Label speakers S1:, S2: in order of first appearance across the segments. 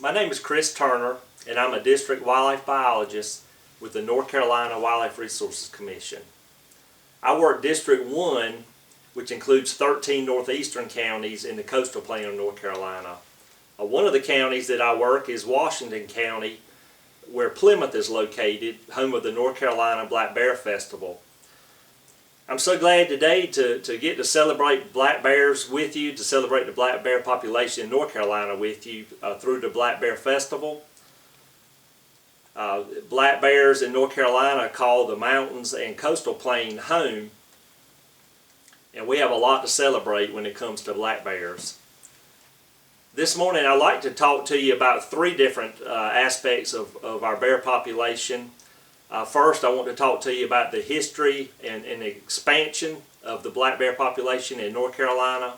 S1: My name is Chris Turner, and I'm a district wildlife biologist with the North Carolina Wildlife Resources Commission. I work District 1, which includes 13 northeastern counties in the coastal plain of North Carolina. One of the counties that I work is Washington County, where Plymouth is located, home of the North Carolina Black Bear Festival. I'm so glad today to get to celebrate black bears with you, to celebrate the black bear population in North Carolina with you through the Black Bear Festival. Black bears in North Carolina call the mountains and coastal plain home, and we have a lot to celebrate when it comes to black bears. This morning I'd like to talk to you about three different aspects of our bear population. First, I want to talk to you about the history and the expansion of the black bear population in North Carolina.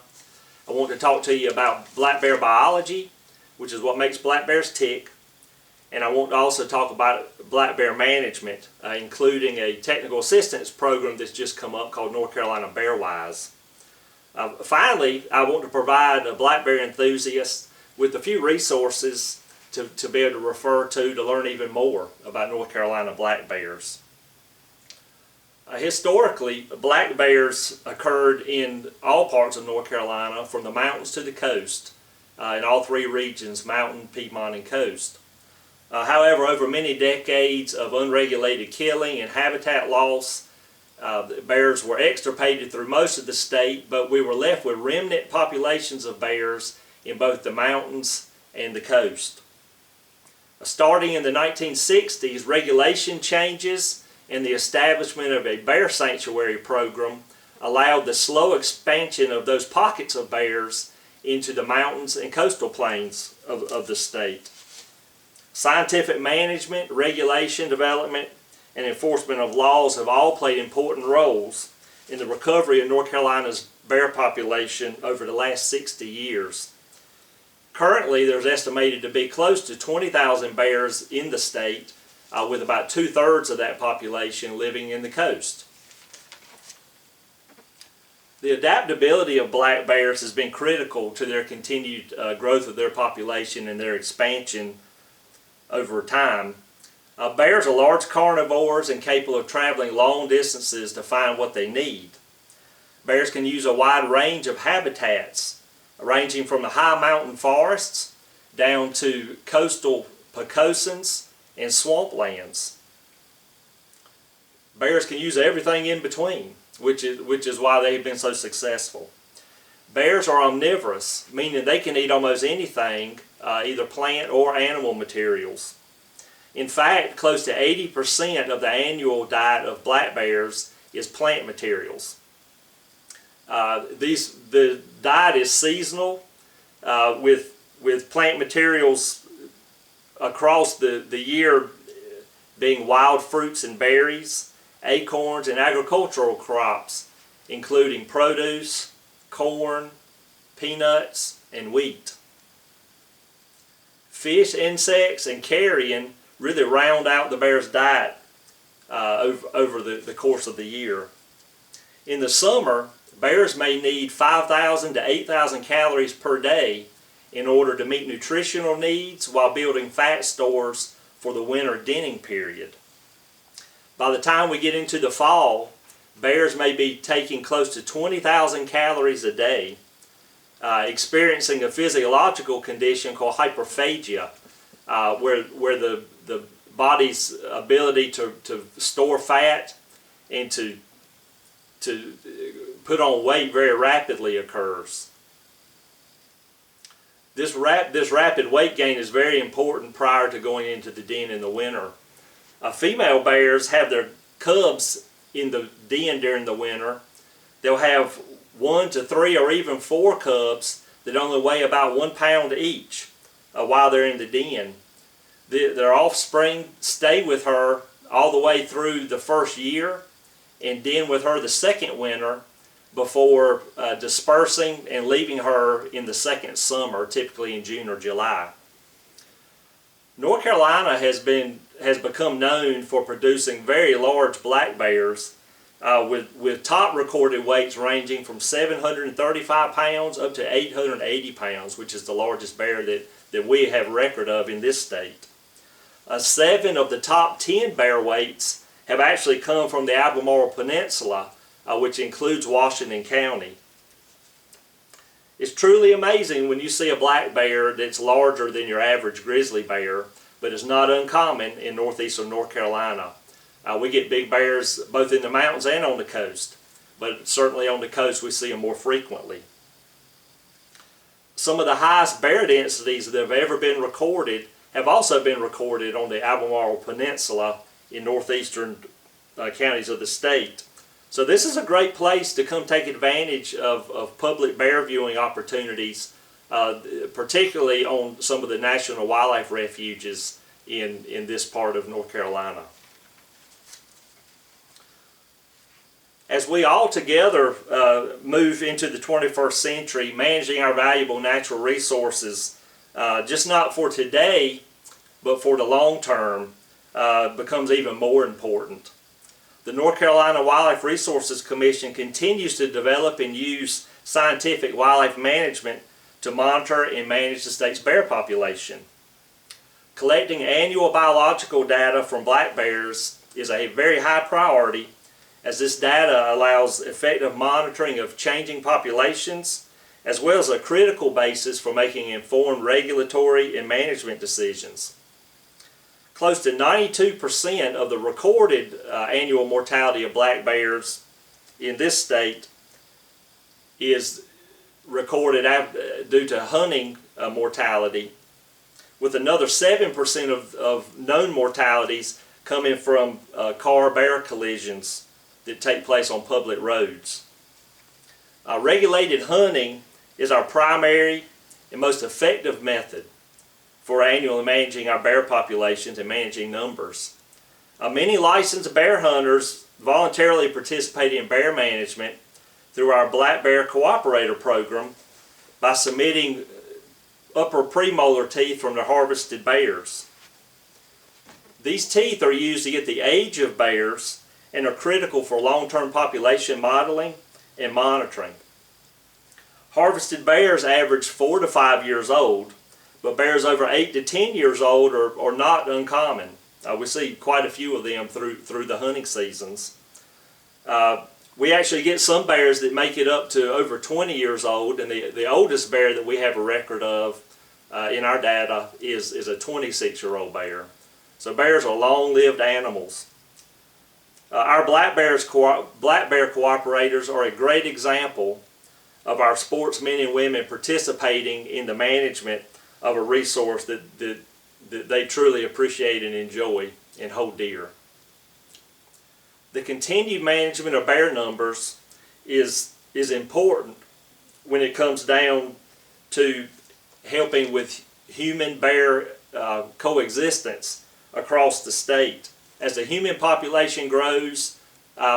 S1: I want to talk to you about black bear biology, which is what makes black bears tick. And I want to also talk about black bear management, including a technical assistance program that's just come up called North Carolina BearWise. Finally, I want to provide black bear enthusiasts with a few resources to be able to refer to learn even more about North Carolina black bears. Historically, black bears occurred in all parts of North Carolina, from the mountains to the coast, in all three regions, mountain, Piedmont, and coast. However, over many decades of unregulated killing and habitat loss, the bears were extirpated through most of the state, but we were left with remnant populations of bears in both the mountains and the coast. Starting in the 1960s, regulation changes and the establishment of a bear sanctuary program allowed the slow expansion of those pockets of bears into the mountains and coastal plains of the state. Scientific management, regulation, development, and enforcement of laws have all played important roles in the recovery of North Carolina's bear population over the last 60 years. Currently, there's estimated to be close to 20,000 bears in the state, with about 2/3 of that population living in the coast. The adaptability of black bears has been critical to their continued growth of their population and their expansion over time. Bears are large carnivores and capable of traveling long distances to find what they need. Bears can use a wide range of habitats, ranging from the high mountain forests down to coastal pocosins and swamplands. Bears can use everything in between, which is why they've been so successful. Bears are omnivorous, meaning they can eat almost anything, either plant or animal materials. In fact, close to 80% of the annual diet of black bears is plant materials. The diet is seasonal, with plant materials across the year being wild fruits and berries, acorns, and agricultural crops, including produce, corn, peanuts, and wheat. Fish, insects, and carrion really round out the bear's diet over the course of the year. In the summer, bears may need 5,000 to 8,000 calories per day in order to meet nutritional needs while building fat stores for the winter denning period. By the time we get into the fall, bears may be taking close to 20,000 calories a day, experiencing a physiological condition called hyperphagia, where the body's ability to store fat and to put on weight very rapidly occurs. This rapid weight gain is very important prior to going into the den in the winter. Female bears have their cubs in the den during the winter. They'll have 1 to 3 or even 4 cubs that only weigh about 1 pound each while they're in the den. Their offspring stay with her all the way through the first year and den with her the second winter before dispersing and leaving her in the second summer, typically in June or July. North Carolina has become known for producing very large black bears with top recorded weights ranging from 735 pounds up to 880 pounds, which is the largest bear that we have record of in this state. 7 of the top 10 bear weights have actually come from the Albemarle Peninsula, which includes Washington County. It's truly amazing when you see a black bear that's larger than your average grizzly bear, but it's not uncommon in northeastern North Carolina. We get big bears both in the mountains and on the coast, but certainly on the coast we see them more frequently. Some of the highest bear densities that have ever been recorded have also been recorded on the Albemarle Peninsula in northeastern counties of the state. So this is a great place to come take advantage of public bear viewing opportunities, particularly on some of the national wildlife refuges in this part of North Carolina. As we all together move into the 21st century, managing our valuable natural resources, just not for today, but for the long term, becomes even more important. The North Carolina Wildlife Resources Commission continues to develop and use scientific wildlife management to monitor and manage the state's bear population. Collecting annual biological data from black bears is a very high priority, as this data allows effective monitoring of changing populations, as well as a critical basis for making informed regulatory and management decisions. Close to 92% of the recorded annual mortality of black bears in this state is recorded due to hunting mortality, with another 7% of known mortalities coming from car-bear collisions that take place on public roads. Regulated hunting is our primary and most effective method for annually managing our bear populations and managing numbers. Many licensed bear hunters voluntarily participate in bear management through our Black Bear Cooperator program by submitting upper premolar teeth from their harvested bears. These teeth are used to get the age of bears and are critical for long-term population modeling and monitoring. Harvested bears average 4 to 5 years old, but bears over 8 to 10 years old are not uncommon. We see quite a few of them through the hunting seasons. We actually get some bears that make it up to over 20 years old, and the oldest bear that we have a record of in our data is a 26-year-old bear. So bears are long-lived animals. Our Black Bear Cooperators are a great example of our sportsmen and women participating in the management of a resource that they truly appreciate and enjoy and hold dear. The continued management of bear numbers is important when it comes down to helping with human-bear coexistence across the state. As the human population grows,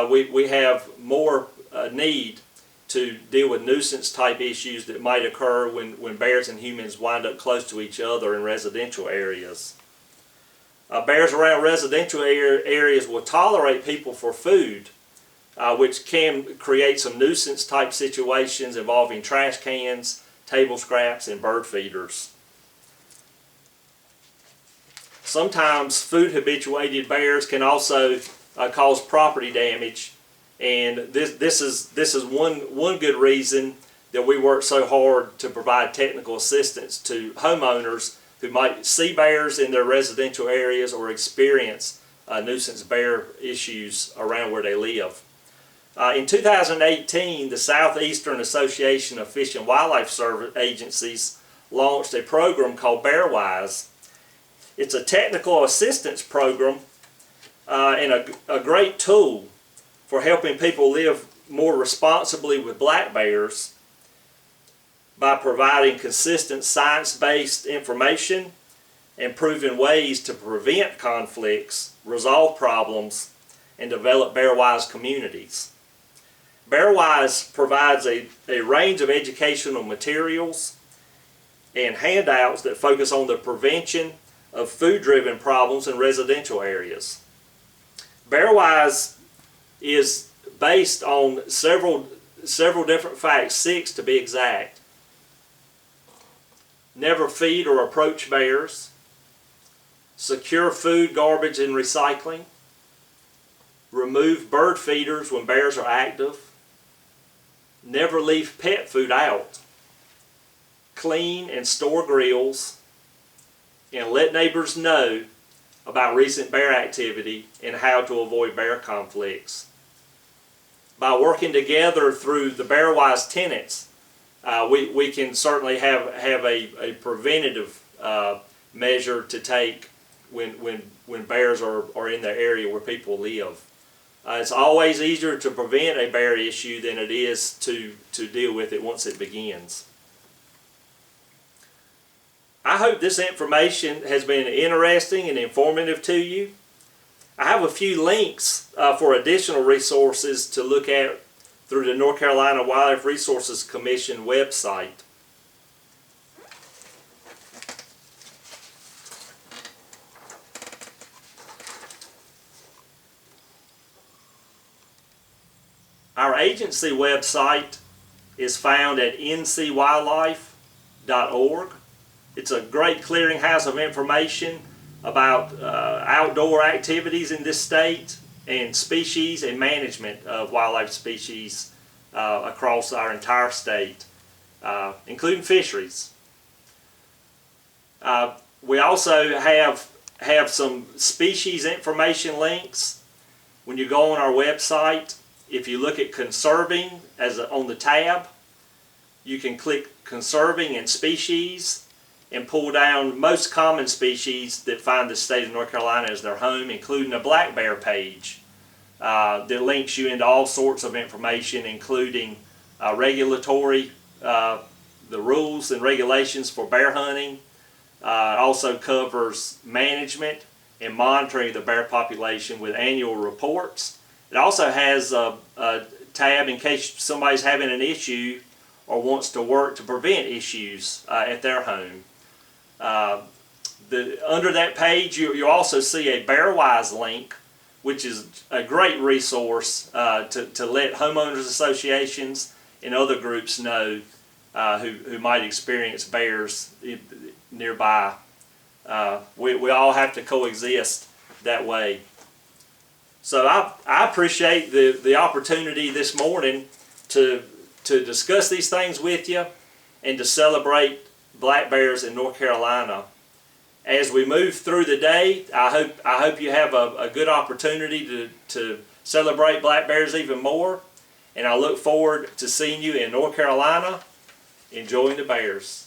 S1: we have more need to deal with nuisance type issues that might occur when bears and humans wind up close to each other in residential areas. Bears around residential areas will tolerate people for food, which can create some nuisance type situations involving trash cans, table scraps, and bird feeders. Sometimes food habituated bears can also cause property damage, and this is one good reason that we work so hard to provide technical assistance to homeowners who might see bears in their residential areas or experience nuisance bear issues around where they live. In 2018, the Southeastern Association of Fish and Wildlife Service Agencies launched a program called BearWise. It's a technical assistance program and a great tool for helping people live more responsibly with black bears by providing consistent science-based information and proven ways to prevent conflicts, resolve problems, and develop bear-wise communities. BearWise provides a range of educational materials and handouts that focus on the prevention of food-driven problems in residential areas. BearWise is based on several different facts, 6 to be exact. Never feed or approach bears. Secure food, garbage, and recycling. Remove bird feeders when bears are active. Never leave pet food out. Clean and store grills. And let neighbors know about recent bear activity and how to avoid bear conflicts. By working together through the Bear-Wise tenets, we can certainly have a preventative measure to take when bears are in the area where people live. It's always easier to prevent a bear issue than it is to deal with it once it begins. I hope this information has been interesting and informative to you. I have a few links for additional resources to look at through the North Carolina Wildlife Resources Commission website. Our agency website is found at ncwildlife.org. It's a great clearinghouse of information about outdoor activities in this state and species and management of wildlife species across our entire state, including fisheries. We also have some species information links. When you go on our website, if you look at conserving on the tab, you can click conserving and species and pull down most common species that find the state of North Carolina as their home, including a black bear page that links you into all sorts of information, including regulatory, the rules and regulations for bear hunting. It also covers management and monitoring the bear population with annual reports. It also has a tab in case somebody's having an issue or wants to work to prevent issues at their home. Under that page, you also see a Bear-Wise link, which is a great resource to let homeowners associations and other groups know who might experience bears nearby. We all have to coexist that way. So I appreciate the opportunity this morning to discuss these things with you and to celebrate black bears in North Carolina. As we move through the day, I hope you have a good opportunity to celebrate black bears even more. And I look forward to seeing you in North Carolina enjoying the bears.